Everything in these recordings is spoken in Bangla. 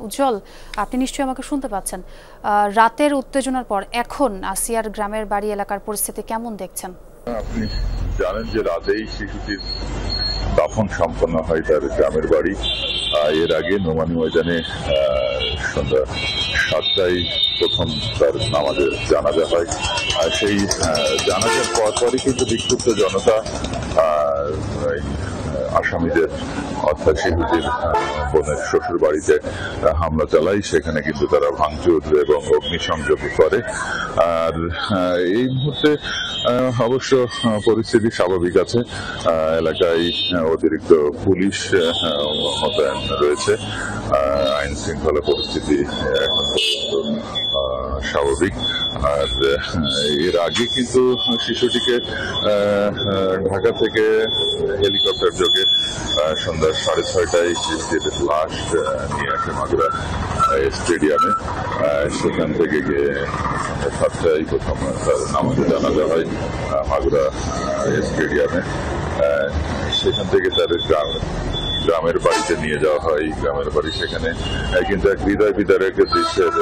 উজ্জ্বল, আপনি নিশ্চয়ই আমাকে শুনতে পাচ্ছেন। রাতের উত্তেজনার পর এখন আসিয়ার গ্রামের বাড়ি এলাকার পরিস্থিতি কেমন দেখছেন? আপনি জানেন যে রাতেই শিশুটির দাফন সম্পন্ন হয় তার গ্রামের বাড়ি। এর আগে নোমানি ময়দানে সন্ধ্যা 7টায় প্রথম তার নামাজের জানাজা হয়। সেই জানাজার পরপরই কিন্তু বিক্ষুব্ধ জনতা আসামিদের অর্থাৎ শিশুটির বোনের শ্বশুর বাড়িতে হামলা চালায়। সেখানে কিন্তু তারা ভাঙচুর এবং অগ্নিসংযোগ করে। আর এই মুহূর্তে অবশ্য পরিস্থিতি স্বাভাবিক আছে। এলাকায় অতিরিক্ত পুলিশ মোতায়েন রয়েছে। আইন শৃঙ্খলা পরিস্থিতি এখন স্বাভাবিক। আর এর আগে কিন্তু শিশুটিকে ঢাকা থেকে হেলিকপ্টার যোগে সন্ধ্যা 6:30টায় শিশুটির লাশ নিয়ে আসে মাগুরা স্টেডিয়ামে। সেখান থেকে গিয়ে 7টায় প্রথম তার নামাজে জানাজা হয় মাগুরা স্টেডিয়ামে। সেখান থেকে তার গ্রামের বাড়িতে নিয়ে যাওয়া হয়। গ্রামের বাড়ি সেখানে কিন্তু এক হৃদয় বিদারক দৃশ্যের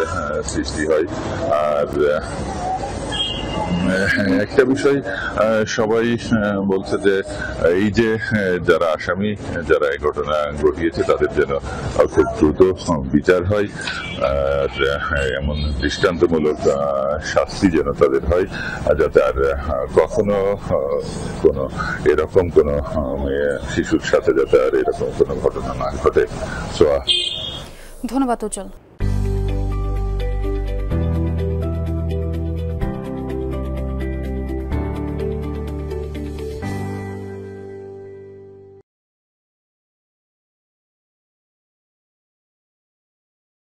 সৃষ্টি হয়। আর একটা বিষয় সবাই বলছে যে এই যে যারা আসামি, যারা এই ঘটনা ঘটিয়েছে তাদের যেন খুব দ্রুত বিচার হয়, এমন দৃষ্টান্তমূলক শাস্তি যেন তাদের হয়, যাতে আর কখনো কোনো এরকম কোনো শিশুর সাথে যাতে আর এরকম কোনো ঘটনা না ঘটে। ধন্যবাদ উজ্জ্বল।